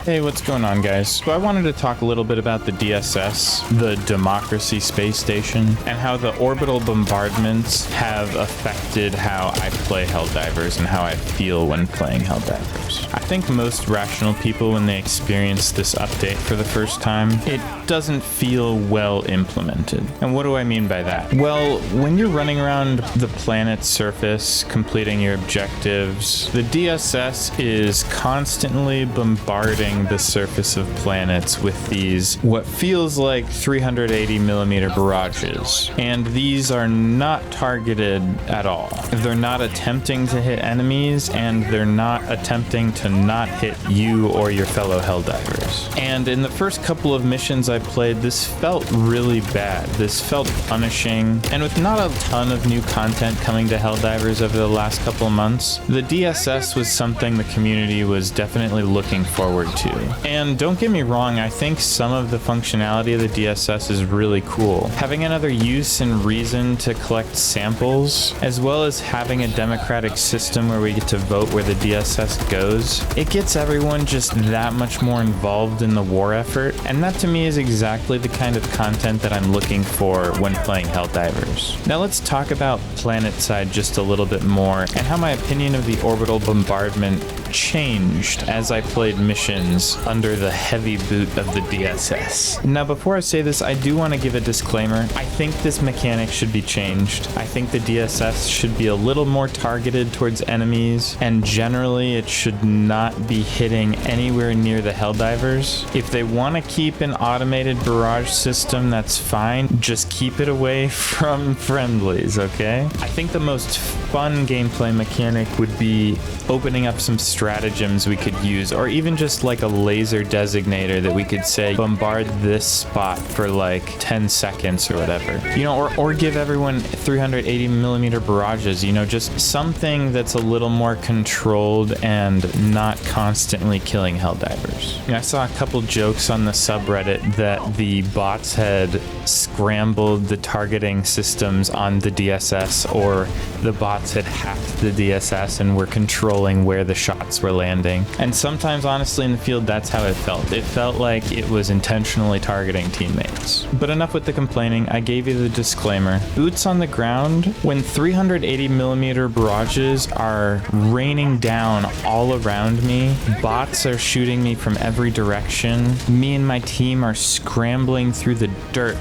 Hey, what's going on, guys? So I wanted to talk a little bit about the DSS, the Democracy Space Station, and how the orbital bombardments have affected how I play Helldivers and how I feel when playing Helldivers. I think most rational people, when they experience this update for the first time, it doesn't feel well implemented. And what do I mean by that? Well, when you're running around the planet's surface, completing your objectives, the DSS is constantly bombarding the surface of planets with these what feels like 380 millimeter barrages, and these are not targeted at all. They're not attempting to hit enemies, and they're not attempting to not hit you or your fellow Helldivers. And in the first couple of missions I played, this felt really bad. This felt punishing, and with not a ton of new content coming to Helldivers over the last couple of months, the DSS was something the community was definitely looking forward to. And don't get me wrong, I think some of the functionality of the DSS is really cool. Having another use and reason to collect samples, as well as having a democratic system where we get to vote where the DSS goes, it gets everyone just that much more involved in the war effort, and that to me is exactly the kind of content that I'm looking for when playing Helldivers. Now let's talk about planetside just a little bit more, and how my opinion of the orbital bombardment changed as I played missions under the heavy boot of the DSS. Now before I say this, I do want to give a disclaimer. I think this mechanic should be changed. I think the DSS should be a little more targeted towards enemies, and generally it should not be hitting anywhere near the Helldivers. If they want to keep an automated barrage system, that's fine. Just keep it away from friendlies, okay? I think the most fun gameplay mechanic would be opening up some stratagems we could use, or even just like a laser designator that we could say bombard this spot for like 10 seconds or whatever, you know, or give everyone 380 millimeter barrages, you know, just something that's a little more controlled and not constantly killing Helldivers. You know, I saw a couple jokes on the subreddit that the bots had scrambled the targeting systems on the DSS, or the bots had hacked the DSS and were controlling where the shots were landing. And sometimes, honestly, in the field, that's how it felt. It felt like it was intentionally targeting teammates. But enough with the complaining. I gave you the disclaimer. Boots on the ground, when 380 millimeter barrages are raining down all around me, bots are shooting me from every direction, me and my team are scrambling through the dirt,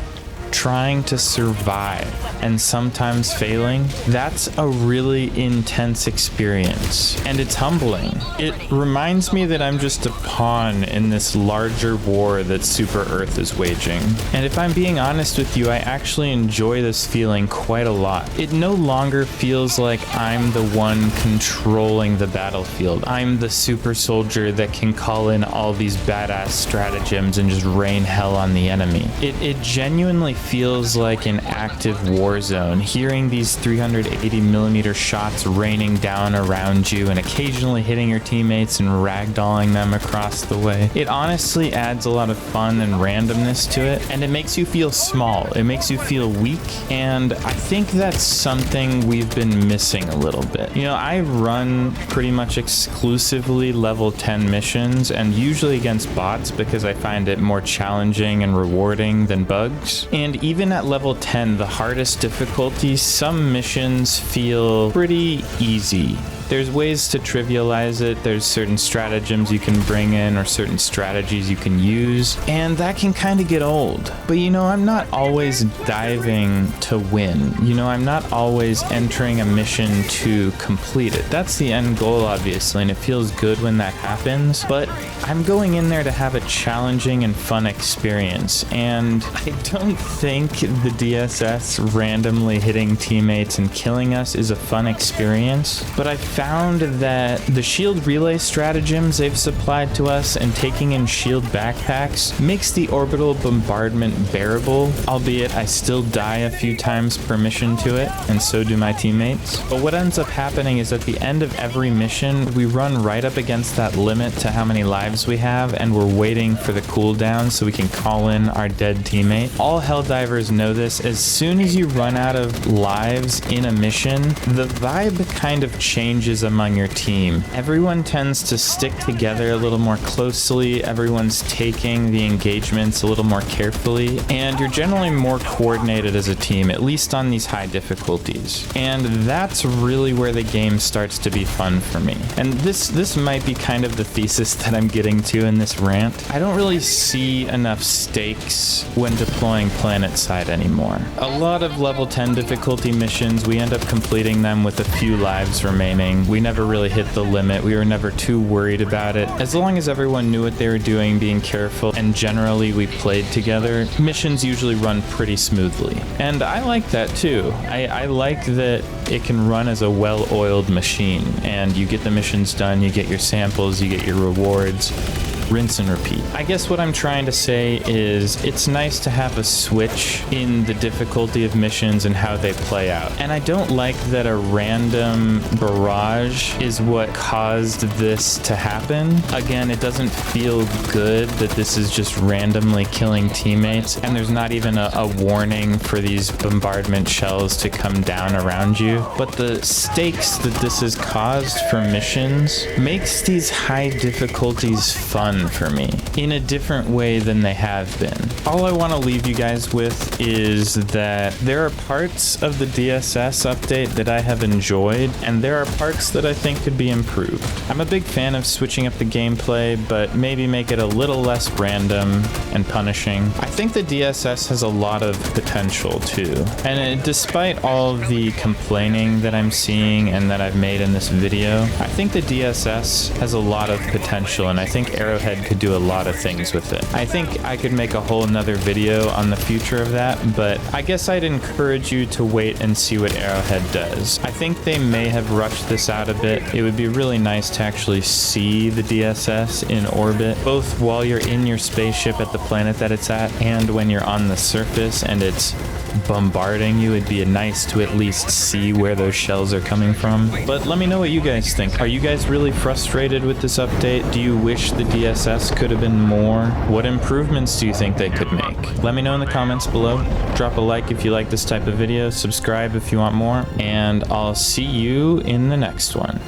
trying to survive and sometimes failing, that's a really intense experience, and it's humbling. It reminds me that I'm just a pawn in this larger war that Super Earth is waging. And if I'm being honest with you, I actually enjoy this feeling quite a lot. It no longer feels like I'm the one controlling the battlefield. I'm the super soldier that can call in all these badass stratagems and just rain hell on the enemy. It genuinely feels like an active war zone, hearing these 380 millimeter shots raining down around you and occasionally hitting your teammates and ragdolling them across the way. It honestly adds a lot of fun and randomness to it, and it makes you feel small. It makes you feel weak, and I think that's something we've been missing a little bit. You know, I run pretty much exclusively level 10 missions, and usually against bots because I find it more challenging and rewarding than bugs. And even at level 10, the hardest difficulty, some missions feel pretty easy. There's ways to trivialize it. There's certain stratagems you can bring in or certain strategies you can use, and that can kind of get old. But you know, I'm not always diving to win. You know, I'm not always entering a mission to complete it. That's the end goal, obviously, and it feels good when that happens, but I'm going in there to have a challenging and fun experience, and I don't think the DSS randomly hitting teammates and killing us is a fun experience, but I found that the shield relay stratagems they've supplied to us and taking in shield backpacks makes the orbital bombardment bearable, albeit I still die a few times per mission to it, and so do my teammates. But what ends up happening is at the end of every mission, we run right up against that limit to how many lives we have, and we're waiting for the cooldown so we can call in our dead teammate. All Helldivers know this. As soon as you run out of lives in a mission, the vibe kind of changes changes among your team. Everyone tends to stick together a little more closely, everyone's taking the engagements a little more carefully, and you're generally more coordinated as a team, at least on these high difficulties. And that's really where the game starts to be fun for me. And this might be kind of the thesis that I'm getting to in this rant. I don't really see enough stakes when deploying planetside anymore. A lot of level 10 difficulty missions, we end up completing them with a few lives remaining. We never really hit the limit. We were never too worried about it. As long as everyone knew what they were doing, being careful, and generally we played together, missions usually run pretty smoothly. And I like that too. I like that it can run as a well-oiled machine, and you get the missions done, you get your samples, you get your rewards. Rinse and repeat. I guess what I'm trying to say is it's nice to have a switch in the difficulty of missions and how they play out. And I don't like that a random barrage is what caused this to happen. Again, it doesn't feel good that this is just randomly killing teammates and there's not even a warning for these bombardment shells to come down around you. But the stakes that this has caused for missions makes these high difficulties fun for me in a different way than they have been. All I want to leave you guys with is that there are parts of the DSS update that I have enjoyed, and there are parts that I think could be improved. I'm a big fan of switching up the gameplay, but maybe make it a little less random and punishing. I think the DSS has a lot of potential too, and despite all the complaining that I'm seeing and that I've made in this video, I think the DSS has a lot of potential, and I think Arrowhead could do a lot of things with it. I think I could make a whole nother video on the future of that, but I guess I'd encourage you to wait and see what Arrowhead does. I think they may have rushed this out a bit. It would be really nice to actually see the DSS in orbit, both while you're in your spaceship at the planet that it's at and when you're on the surface and it's bombarding you. It'd be nice to at least see where those shells are coming from. But let me know what you guys think. Are you guys really frustrated with this update? Do you wish the DSS could have been more? What improvements do you think they could make? Let me know in the comments below. Drop a like if you like this type of video, subscribe if you want more, and I'll see you in the next one.